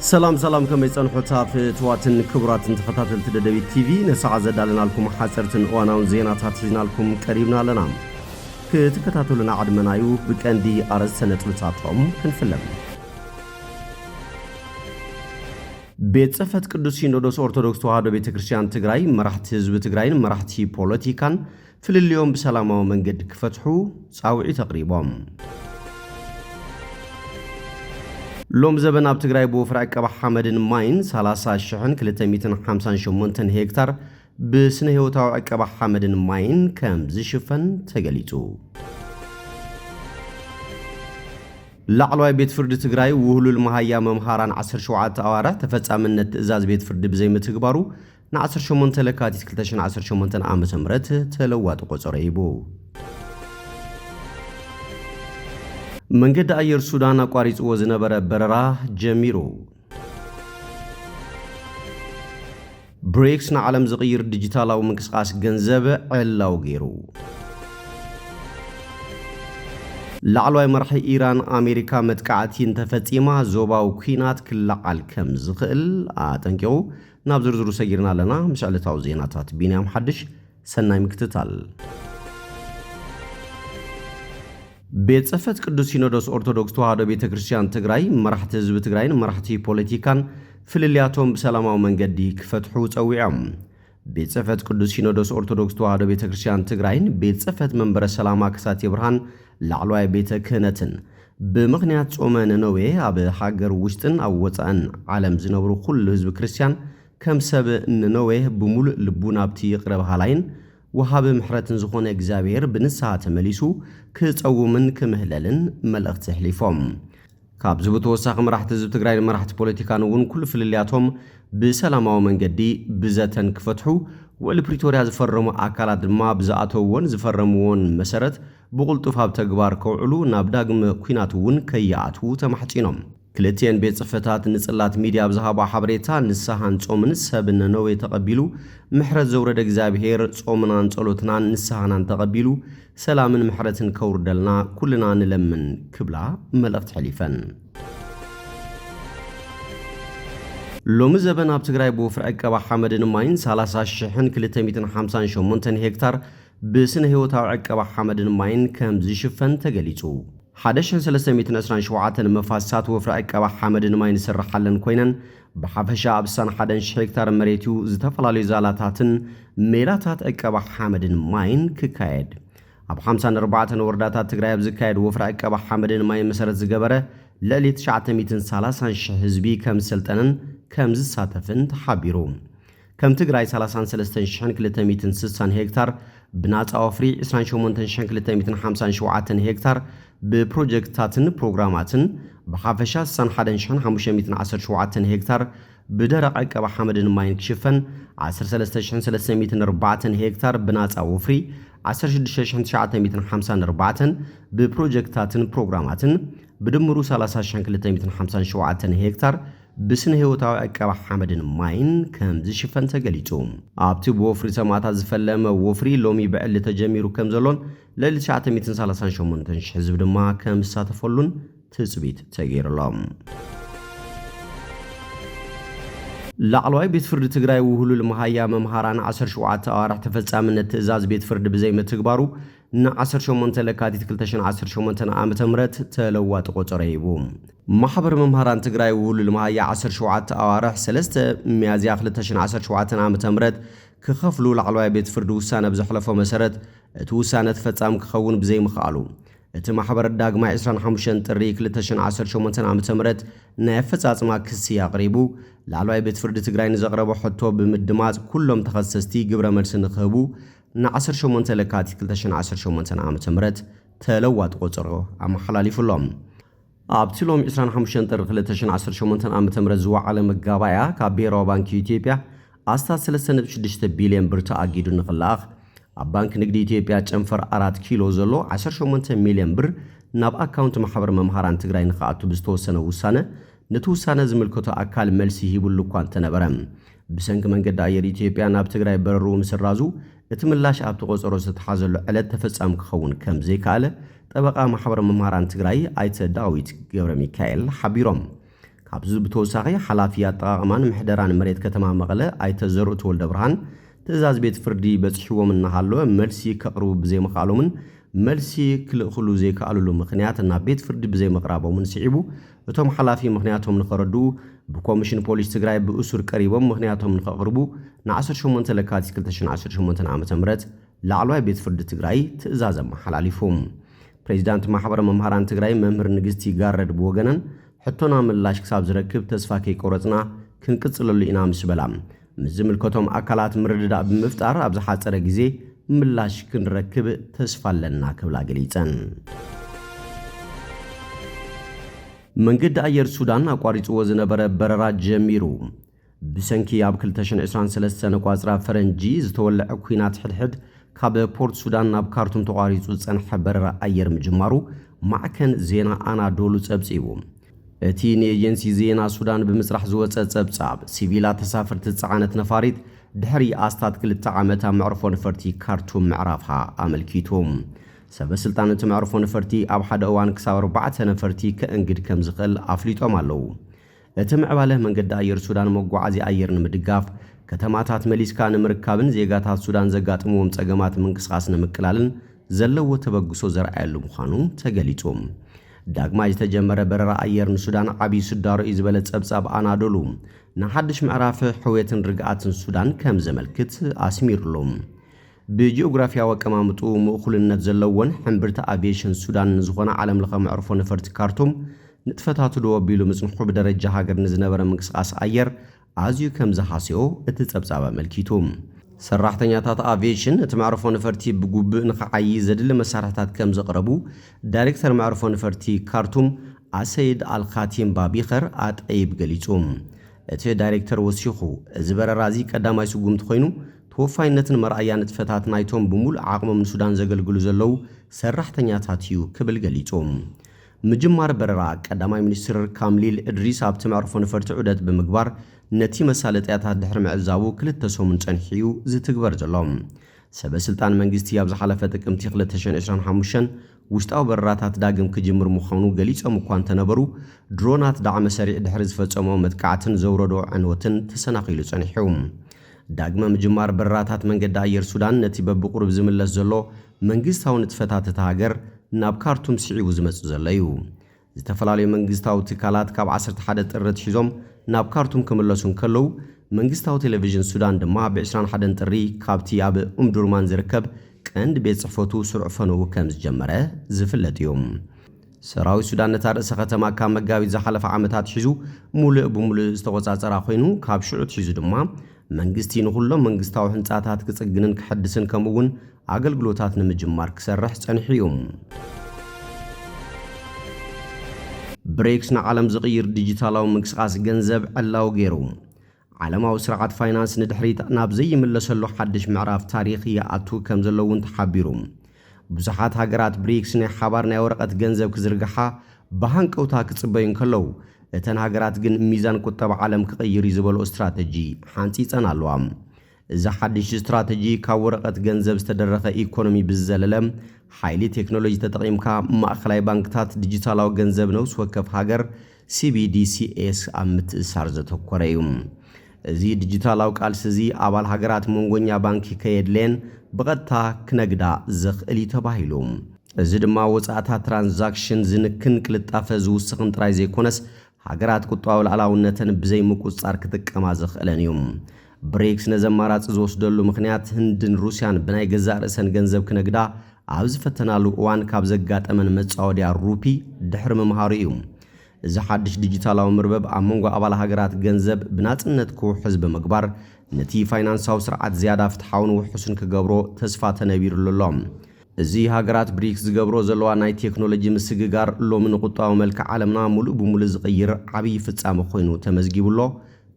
سلام كما يصنحوا تافواتن كبراتن تخطاتل تدبي تي في نسعى زدالنا لكم حصرتن اواناون زيناتات حزنا لكم قريبنا لنا كتكتاتلنا عدمنايو بكندي ارز سنتلصاتهم كنفلم ቤት ጽሕፈት ቅዱስ ሲኖዶስ ኦርቶዶክስ ተዋሕዶ ቤተክርስቲያን ትግራይ መራሕቲ ህዝቢ ትግራይን መራሕቲ ፖለቲካን ፍልልዮም በሰላማዊ መንገድ ክፈትሑ ጻውዒ ተቅሪቦም ሎም ዘበን ኣብ ትግራይ በወፍራይ ቀባሕ ሓመድን ማይን 30,258 ሄክታር ብስነ ህይወታዊ ቀባሕ ሓመድን ማይን ከም ዝሽፈን ተገሊጹ ላዕለዋይ ቤት ፍርዲ ትግራይ ውህሉል መሃያ መምሃራን 17 ኣዋርሕ ተፈጻምነት ትእዛዝ ቤት ፍርዲ ብዘይ ምትግባሩ ን18 ለካቲት 2018 ዓመተ ምህረት ተለዋጥ ቆጸረ ይቡ መንገድ አየር ሱዳን አቋሪጽዎ ዝነበረ በረራ ጀሚሩ ብሬክስ ንዓለም ዝቕይር ዲጂታላዊ ምንቅስቃስ ገንዘብ ዕላው ገይሩ ላዕለዋይ መራሒ ኢራን አሜሪካ መጥቃዕቲ እንተፈጺማ ዞባው ኩናት ክላዓል ከም ዝኽእል አጠንቂው ናብ ዝርዝሩ ሰጊርና ኣለና ምስ ዕለታዊ ዜናታት ቢንያም ሓድሽ ሰናይ ምክትታል ቤት ጽሕፈት ቅዱስ ሲኖዶስ ኦርቶዶክስ ተዋሕዶ ቤተክርስቲያን ትግራይ መራሕቲ ህዝቢ ትግራይን መራሕቲ ፖለቲካን ፍልልያቶም በሰላማዊ መንገዲ ክፈትሑ ጸዊዖም ቤት ጽሕፈት ቅዱስ ሲኖዶስ ኦርቶዶክስ ተዋሕዶ ቤተክርስቲያን ትግራይን ቤት ጽሕፈት መንበረ ሰላማ ክሳቴ ብርሃን ላዕለዋይ ቤተ ክህነትን ብምኽንያት ጾመ ነነዌ ኣብ ሃገር ውሽጥን ኣብ ወፃእን ዓለም ዝነብሩ ኩሉ ህዝቢ ክርስቲያን ከም ሰብ ነነዌ ብሙሉእ ልቡ ናብቲ ይቕረብ ሃላይን ወሃብ ምሕረትን ዝኾነ እግዚአብሔር ብንስሓ ተመሊሱ ክጸውምን ክምህለልን መልእኽቲ ሕሊፎም ካብ ዝብተወሳኺ መራሕቲ ህዝቢ ትግራይን መራሕቲ ፖለቲካን እውን ኩሉ ፍልልያቶም ብሰላማዊ መንገዲ ብዘተን ክፈትሑ ወል ፕሪቶሪያ ዝፈረሙ አካላት ድማ ብዝኣተውዎን ዝፈረምዎን መሰረት ብቁልጡፍ ኣብ ተግባር ከውዕሉ ናብ ዳግመ ኩናት እውን ከይኣትዉ ተማሕጺኖም ክልቲአን ቤት ጽሕፈታት ንጽላት ሚድያ ብዝሃባ ሓበሬታ ንስሓን ጾምን ሰብ ነነዌ ተቐቢሉ ምሕረት ዘውረደ እግዚአብሔር ጾምናን ጸሎትናን ንስሓናን ተቐቢሉ ሰላምን ምሕረትን ከውርደልና ኩልና ንለምን ክብላ መልእኽቲ ሕሊፈን ሎሚ ዘበን ኣብ ትግራይ በወፍራይ ቀባሕ ሓመድን ማይን 30,258 ሄክታር ብስነ ህይወታዊ ቀባሕ ሓመድን ማይን ከም ዝሽፈን ተገሊጹ 1327 መፋሳት ወፍራይ ቀባሕ ሓመድን ማይን ዝስራሓለን ኮይነን ብሓፈሻ ኣብ 1,000 ሄክታር መሬቱ ዝተፈላለዩ ዛላታትን ሜላታት ቀባሕ ሓመድን ማይን ክካየድ ኣብ 54 ወረዳታት ትግራይ ኣብ ዝካየድ ወፍራይ ቀባሕ ሓመድን ማይን መሰረት ዝገበረ ልዕሊ 930,000 ህዝቢ ከም ሰልጠነን ከም ዝሳተፍን ተሓቢሩ ከም ትግራይ 33,260 ሄክታር ብናጻ ወፍሪ 28,257 ሄክታር ብፕሮጀክታትን ፕሮግራማትን ብሓፈሻ 61,517 ሄክታር ብደረቕ ቀባሕ ሓመድን ማይን ክሽፈን 13,304 ሄክታር ብናጻ ወፍሪ 16,954 ብፕሮጀክታትን ፕሮግራማትን ብድምሩ 30,257 ሄክታር ብስነ ህይወታዊ ቀባሕ ሓመድን ማይን ከም ዝሽፈን ተገሊጹ ኣብቲ ብወፍሪ ሰማዕታት ዝፈለመ ወፍሪ ሎሚ ብዕሊ ተጀሚሩ ከም ዘሎን ልዕሊ 938,000 ህዝቢ ድማ ከም ዝሳተፈሉን ትጽቢት ተገይሩሎም ላዕለዋይ ቤት ፍርዲ ትግራይ ውህሉል መሃያ መምሃራን 17 ኣዋርሕ ተፈጻምነት ትእዛዝ ቤት ፍርዲ ብዘይ ምትግባሩ ን18 ለካቲት 2018 ዓመተ ምህረት ተለዋጥ ቆጸረ ይቡ ማሕበር መምሃራን ትግራይ ውህሉል መሃያ 17 ኣዋርሕ 3 ሚያዝያ 2017 ዓመተ ምህረት ክኸፍሉ ላዕለዋይ ቤት ፍርዲ ውሳነ ብዘሕለፎ መሰረት እቲ ውሳነ ተፈጻሚ ክኸውን ብዘይ ምኽኣሉ እቲ ማሕበር ዳግማይ 25 ጥሪ 2018 ዓመተ ምህረት ናይ ኣፈጻጽማ ክሲ ኣቕሪቡ ላዕለዋይ ቤት ፍርዲ ትግራይ ንዘቕረበ ሕቶ ብምድማጽ ኩሎም ተኸሰስቲ ግብረ መልሲ ንኽህቡ ን18 ለካቲት 2018 ዓመተ ምህረት ተለዋጥ ቆጸሮ ኣመሓላሊፉሎም ኣብቲ ሎሚ 25 ጥሪ 2018 ዓመተ ምህረት ዝወዓለ መጋባእያ ካብ ብሔራዊ ባንኪ ኢትዮጵያ ኣስታት 3.6 ቢልዮን ብር ተኣጊዱ ንኽልኣኽ ኣብ ባንክ ንግዲ ኢትዮጵያ ጨንፈር 4 ኪሎ ዘሎ 18 ሚልዮን ብር ናብ ኣካውንት ማሕበር መምሃራን ትግራይ ንኽኣቱ ብዝተወሰነ ውሳነ ነቲ ውሳነ ዝምልከቶ ኣካል መልሲ ሂቡሉ እኳ እንተነበረ ብሰንኪ መንገዲ ኣየር ኢትዮጵያ ናብ ትግራይ በረሩ ምስራዙ እቲ ምላሽ ኣብቲ ቆጸሮ ዝተሓዘሉ ዕለት ተፈጻሚ ክኸውን ከም ዘይከኣለ ጠበቃ ማሕበር መምሃራን ትግራይ ኣይተ ዳዊት ገብረ ሚካኤል ሓቢሮም ካብዚ ብተወሳኺ ሓላፊ ኣጠቓቕማን ምሕደራን መሬት ከተማ መቐለ ኣይተ ዘርኡት ወልደ ብርሃን ትእዛዝ ቤት ፍርዲ በጽሒዎም እናሃለወ መልሲ ከቕርቡ ብዘይምኽኣሎምን መልሲ ክልእኽሉ ዘይከኣልሉ ምኽንያት ናብ ቤት ፍርዲ ብዘይምቕራቦምን ስዒቡ እቶም ሓላፊ ምኽንያቶም ንኸረድኡ ብኮሚሽን ፖሊስ ትግራይ ብእሱር ቀሪቦም ምኽንያቶም ንኸቕርቡ ን18 ለካቲት 2018 ዓ.ም ላዕለዋይ ቤት ፍርዲ ትግራይ ትእዛዝ ኣመሓላሊፉ ፕሬዚዳንት ማሕበር መምህራን ትግራይ መምህር ንግስቲ ጋረድ ብወገነን ሕቶና ምላሽ ክሳብ ዝረክብ ተስፋ ከይቆረጽና ክንቅጽለሉ ኢና ምስ በላ ምስ ዝምልከቶም ኣካላት ምርድዳእ ብምፍጣር ኣብ ዝሓፀረ ግዜ ምላሽ ክንረክብ ተስፋ ኣለና ክብላ ገሊፀን መንገዲ ኣየር ሱዳን ኣቋሪፅዎ ዝነበረ በረራ ጀሚሩ ብሰንኪ ኣብ 2023 ነቋፅራ ፈረንጂ ዝተወልዐ ኩናት ሕድሕድ ካብ ፖርት ሱዳን ናብ ካርቱም ተቋሪፁ ዝጸንሐ በረራ ኣየር ምጅማሩ ማዕከን ዜና ኣናዶሉ ጸብጺቡ እቲ ንኤጀንሲ ዜና ሱዳን ብምስራሕ ዝወፀ ጸብጻብ ሲቪላት ተሳፈርቲ ዝጸዓነት ነፋሪት ድሕሪ ኣስታት 2 ዓመት ኣብ መዕርፎ ነፈርቲ ካርቱም ምዕራፍሃ ኣመልኪቶም ሰበስልጣን እቲ መዕርፎ ነፈርቲ ኣብ ሓደ እዋን ክሳብ 4 ነፈርቲ ከእንግድ ከም ዝኽእል ኣፍሊጦም ኣለዉ እቲ ምዕባለ መንገዲ ኣየር ሱዳን መጓዓዝያ ኣየር ንምድጋፍ ከተማታት መሊስካ ንምርካብን ዜጋታት ሱዳን ዘጋጥምዎም ጸገማት ምንቅስቓስ ንምቅላልን ዘለዎ ተበግሶ ዘርአየሉ ምዃኑ ተገሊጹ ዳግማይ ዝተጀመረ በረራ ኣየር ንሱዳን ዓብዪ ስዳሮ እዩ ዝበለ ጸብጻብ ኣናዶሉ ንሓድሽ ምዕራፍ ሕውየትን ርግኣትን ሱዳን ከም ዘመልክት ኣስሚሩሎም ብጂኦግራፊያዊ ኣቀማምጡ ምእኹልነት ዘለዎን ሕምብርቲ ኣቪዬሽን ሱዳን ዝኾነ ዓለም ለኸ መዕርፎ ነፈርቲ ካርቱም ንጥፈታቱ ዶ ኣቢሉ ምጽንሑ ብደረጃ ሃገር ንዝነበረ ምንቅስቓስ ኣየር ኣዝዩ ከም ዝሓስዮ እቲ ጸብጻብ ኣመልኪቱ ሰራሕተኛታት ኣቪዬሽን እቲ መዕርፎ ነፈርቲ ብጉብእ ንኽዓዪ ዘድሊ መሳርሕታት ከም ዘቕረቡ ዳይሬክተር መዕርፎ ነፈርቲ ካርቱም ኣሰይድ ኣልኻቲም ባቢኸር ኣጠይብ ገሊጹ እቲ ዳይሬክተር ወሲኹ እዚ በረራ እዚ ቀዳማይ ስጉምቲ ኮይኑ ተወፋይነትን መርኣያ ንጥፈታት ናይቶም ብምሉእ ዓቕሞም ንሱዳን ዘገልግሉ ዘለው ሰራሕተኛታት እዩ ክብል ገሊጹ ምጅማር በረራ ቀዳማይ ሚኒስትር ካምሊል እድሪስ ኣብቲ መዕርፎ ነፈርቲ ዑደት ብምግባር ነቲ መሳለጥያታት ድሕሪ ምዕዛቡ 2 ሰሙን ጸንሒዩ ዝትግበር ዘሎ ሰበስልጣን መንግስቲ ኣብ ዝሓለፈ ጥቅምቲ 2025 ውሽጣዊ በረራታት ዳግም ክጅምር ምዃኑ ገሊጾም እኳ እንተነበሩ ድሮናት ዳዕመ ሰሪዕ ድሕሪ ዝፈጸሞ መጥቃዕትን ዘውረዶ ዕንወትን ተሰናኺሉ ጸኒሑ ዳግመ ምጅማር በረራታት መንገዲ ኣየር ሱዳን ነቲ በብቁርብ ዝምለስ ዘሎ መንግስታዊ ንጥፈታት እቲ ሃገር ናብ ካርቱም ስዒቡ ዝመጽእ ዘሎ እዩ ዝተፈላለዩ መንግስታዊ ትካላት ካብ 11 ጥሪ ሒዞም ናብ ካርቱም ክምለሱን ከለው መንግስታዊ ቴሌቪዥን ሱዳን ድማ ብ21 ጥሪ ካብቲ ኣብ ኡምዱርማን ዝርከብ ቀንዲ ቤት ጽሕፈቱ ስሩዕ ፈነው ከም ዝጀመረ ዝፍለጥ እዩ ሰራዊት ሱዳን ነታ ርእሰ ከተማ ካብ መጋቢት ዝሓለፈ ዓመታት ሒዙ ሙሉእ ብምሉእ ዝተቆጻጸራ ኮይኑ ካብ ሽዑት ሒዙ ድማ መንግስቲ ንኹሎም መንግስታዊ ህንጻታት ክጽግንን ክሕድስን ከምኡውን ኣገልግሎታት ንምጅማር ክሰርሕ ጸኒሑ እዩ ብሬክስ ንዓለም ዝቕይር ዲጂታላዊ ምንቅስቓስ ገንዘብ ዕላው ገይሩ ዓለማዊ ስርዓት ፋይናንስ ንድሕሪት ናብ ዘይምለሰሉ ሓድሽ ምዕራፍ ታሪኽ ይኣቱ ከም ዘለውን ተሓቢሩ ብዙሓት ሃገራት ብሬክስ ናይ ሓባር ናይ ወረቐት ገንዘብ ክዝርግሓ ብሃንቀውታ ክጽበዩን ከለው እተን ሃገራት ግን ሚዛን ቁጠባ ዓለም ክቕይር ዝበሎ ስትራቴጂ ሓንፂፀን ኣለዋ እዚ ሓድሽ ስትራቴጂ ካብ ወረቐት ገንዘብ ዝተደረኸ ኢኮኖሚ ብዝዘለለ ሓይሊ ቴክኖሎጂ ተጠቒምካ ማእኸላይ ባንክታት ዲጂታላዊ ገንዘብ ነውስ ወከፍ ሃገር CBDCS ኣብ ምትእሳር ዘተኮረ እዩ እዚ ዲጂታላዊ ቃልሲ እዚ ኣባል ሃገራት መንጎኛ ባንኪ ከየድልየን ብቐጥታ ክነግዳ ዘኽእል ተባሂሉ እዚ ድማ ወጻእታት ትራንዛክሽን ዝንክን ቅልጣፈ ዝውስኽን ጥራይ ዘይኮነስ ሃገራት ቁጠባዊ ልዕላውነተን ብዘይ ምቁፅጻር ክጥቀማ ዘኽእለን እዩ ብሬክስ ነዘማራፂ ዝወስደሉ ምኽንያት ህንድን ሩስያን ብናይ ገዛእ ርእሰን ገንዘብ ክነግዳ ኣብ ዝፈተናሉ እዋን ካብ ዘጋጠመን መጻወድያ ሩፒ ድሕሪ ምምሃሩ እዩ እዚ ሓድሽ ዲጂታላዊ ምርበብ ኣብ መንጎ ኣባል ሃገራት ገንዘብ ብናጽነት ክውሕዝ ብምግባር ነቲ ፋይናንሳዊ ስርዓት ዝያዳ ፍትሓውን ውሕሱን ክገብሮ ተስፋ ተነቢሩሉ ኣሎ እዚ ሃገራት ብሪክስ ዝገብሮ ዘለዋ ናይ ቴክኖሎጂ ምስግጋር ሎሚ ንቁጠባዊ መልክዕ ዓለምና ሙሉእ ብምሉእ ዝቕይር ዓብዪ ፍጻመ ኮይኑ ተመዝጊቡሎ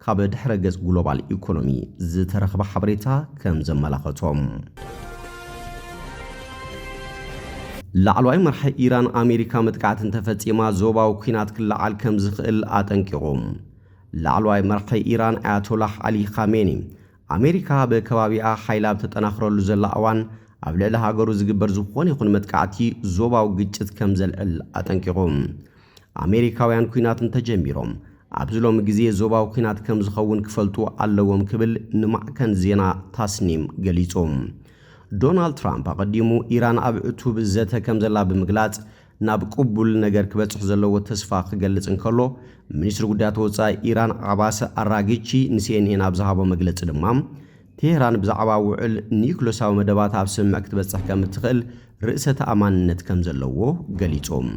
ካብ ድሕረ ገጽ ግሎባል ኢኮኖሚ ዝተረኽበ ሓበሬታ ከም ዘመላኸቶም ላዕለዋይ መራሒ ኢራን ኣሜሪካ መጥቃዕትን ተፈጺማ ዞባዊ ኩናት ክለዓል ከም ዝኽእል ኣጠንቂቖም ላዕለዋይ መራሒ ኢራን ኣያቶላህ ዓሊ ኻሜኒ ኣሜሪካ በከባቢኣ ሓይላ ተጠናኽረሉ ዘላ እዋን ኣብ ልዕሊ ሃገሩ ዝግበር ዝኾነ ይኹን መጥቃዕቲ ዞባዊ ግጭት ከም ዘልዕል ኣጠንቂቖም ኣሜሪካውያን ኩናትን ተጀሚሮም ኣብዝሎም ግዜ ዞባዊ ኩናት ከም ዝኸውን ክፈልጡ ኣለዎም ክብል ንማዕከን ዜና ታስኒም ገሊጾም። ዶናልድ ትራምፕ ኣቐዲሙ ኢራን ኣብ ዕቱብ ዘተ ከም ዘላ ብምግላጽ ናብ ቅቡል ነገር ክበጽሕ ዘለዎ ተስፋ ክገልጽ እንከሎ ሚኒስትሪ ጉዳያት ወጻኢ ኢራን ዓባስ ኣራጊቺ ንሲኤንኤን ኣብ ዝሃቦ መግለጺ ድማ ቴህራን ብዛዕባ ውዕል ኒውክለሳዊ መደባት ኣብ ስምምዕ ክትበጽሕ ከም እትኽእል ርእሰ ተኣማንነት ከም ዘለዎ ገሊጾም።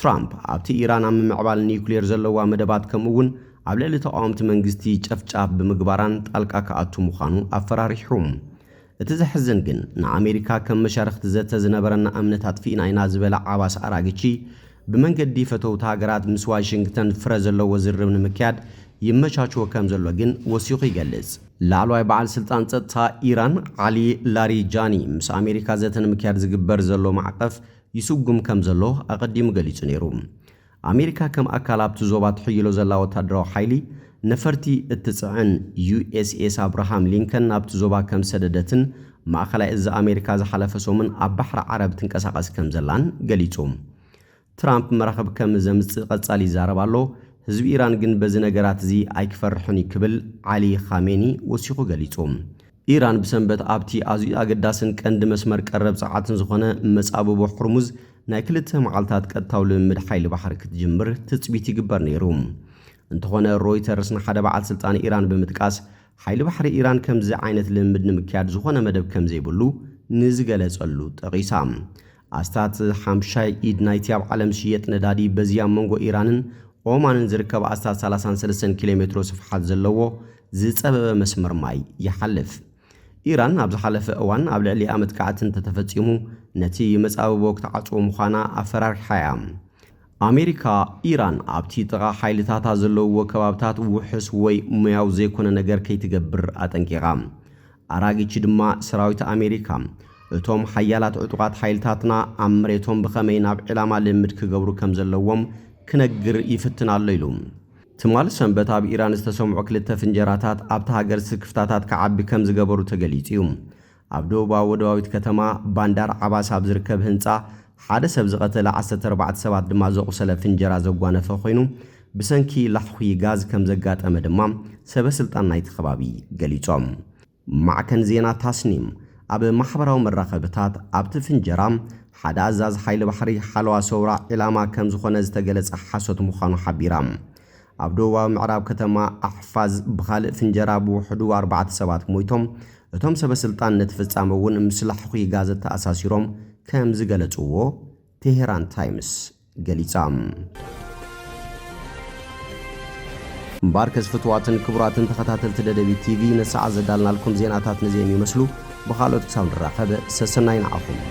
ትራምፕ ኣብቲ ኢራን ኣብ ምምዕባል ኒውክሌር ዘለዋ መደባት ከምኡውን ኣብ ልዕሊ ተቃወምቲ መንግስቲ ጨፍጫፍ ብምግባራን ጣልቃ ክኣቱ ምዃኑ ኣፈራሪሖም። እቲ ዘሕዝን ግን ንኣሜሪካ ከም መሻርክቲ ዘተ ዝነበረና እምነት ኣጥፊእና ኢና ዝበለ ዓባስ ኣራጊቺ ብመንገዲ ፈተውቲ ሃገራት ምስ ዋሽንግተን ፍረ ዘለዎ ዝርብ ንምክያድ ይመቻችዎ ከም ዘሎ ግን ወሲኹ ይገልጽ። ላዕለዋይ በዓል ስልጣን ጸጥታ ኢራን ዓሊ ላሪጃኒ ምስ ኣሜሪካ ዘተ ንምክያድ ዝግበር ዘሎ ማዕቀፍ ይስጉም ከም ዘሎ ኣቐዲሙ ገሊጹ ነይሩ። ኣሜሪካ ከም ኣካል ኣብቲ ዞባ ትሕይሎ ዘላ ወታደራዊ ሓይሊ ነፈርቲ እትጽዕን ዩኤስኤስ አብርሃም ሊንከን ናብቲ ዞባ ከም ሰደደትን ማእኸላይ እዛ ኣሜሪካ ዝሓለፈ ሰሙን ኣብ ባሕሪ ዓረብ ትንቀሳቐስ ከም ዘላን ገሊጹ። ትራምፕ መራኸብ ከም ዘምጽእ ቀጻሊ ይዛረብ ኣሎ። ህዝቢ ኢራን ግን በዚ ነገራት እዚ ኣይክፈርሕን ክብል ዓሊ ኻሜኒ ወሲኹ ገሊጹ። ኢራን ብሰንበት ኣብቲ ኣዝዩ ኣገዳስን ቀንዲ መስመር ቀረብ ጸዓትን ዝኾነ መጻብቦ ሕርሙዝ ናይ ክልተ መዓልታት ቀጥታዊ ልምምድ ሓይሊ ባሕሪ ክትጅምር ትጽቢት ይግበር ነይሩ። እንተኾነ ሮይተርስ ንሓደ በዓል ስልጣን ኢራን ብምጥቃስ ሓይሊ ባሕሪ ኢራን ከምዚ ዓይነት ልምምድ ንምክያድ ዝኾነ መደብ ከም ዘይብሉ ንዝገለጸሉ ጠቒሳ ኣስታት 5 ኢድ ናይቲ ኣብ ዓለም ዝሽየጥ ነዳዲ በዚ ኣብ መንጎ ኢራንን ኦማንን ዝርከብ ኣስታት 33 ኪሎ ሜትሮ ስፍሓት ዘለዎ ዝጸበበ መስመር ማይ ይሓልፍ። ኢራን ኣብ ዝሓለፈ እዋን ኣብ ልዕሊ መጥቃዕትን ተተፈጺሙ ነቲ መጻብቦ ክትዓጽዎ ምዃና ኣፈራሪሓ እያ። ኣሜሪካ ኢራን ኣብቲ ጥቓ ሓይልታታ ዘለውዎ ከባብታት ውሕስ ወይ ሙያው ዘይኮነ ነገር ከይትገብር ኣጠንቂቓ። ኣራጊቺ ድማ ሰራዊት ኣሜሪካ እቶም ሓያላት ዕጡቓት ሓይልታትና ኣብ መሬቶም ብኸመይ ናብ ዕላማ ልምድ ክገብሩ ከም ዘለዎም ክነግር ይፍትን ኣሎ ኢሉ። ትማል ሰንበት ኣብ ኢራን ዝተሰምዑ ክልተ ፍንጀራታት ኣብቲ ሃገር ስክፍታታት ከዓቢ ከም ዝገበሩ ተገሊጹ እዩ። ኣብ ደቡባዊ ወደባዊት ከተማ ባንዳር ዓባስ ኣብ ዝርከብ ህንፃ ሓደ ሰብ ዝቐተለ 14 ሰባት ድማ ዘቑሰለ ፍንጀራ ዘጓነፈ ኮይኑ ብሰንኪ ላሕኺ ጋዝ ከም ዘጋጠመ ድማ ሰበስልጣን ናይቲ ከባቢ ገሊጾም። ማዕከን ዜና ታስኒም ኣብ ማሕበራዊ መራኸቢታት ኣብቲ ፍንጀራ ሓደ ኣዛዝ ሓይሊ ባሕሪ ሓለዋ ሰውራ ዕላማ ከም ዝኾነ ዝተገለጸ ሓሶት ምዃኑ ሓቢራ። ኣብ ደቡባዊ ምዕራብ ከተማ ኣሕፋዝ ብኻልእ ፍንጀራ ብውሕዱ 4 ሰባት ሞይቶም እቶም ሰበስልጣን ነቲ ፍጻመ እውን ምስ ላሕኺ ጋዝ ተኣሳሲሮም ከም ዝገለጽዎ ቴሄራን ታይምስ ገሊጻ። እምበር ከስፍትዋትን ክቡራትን ተኸታተልቲ ደደቢት ቲቪ ነሰዓት ዘዳልናልኩም ዜናታት ነዚኦም ይመስሉ። ብኻልኦት ክሳብ ንራኸብ ሰሰናይ ንዓኹም።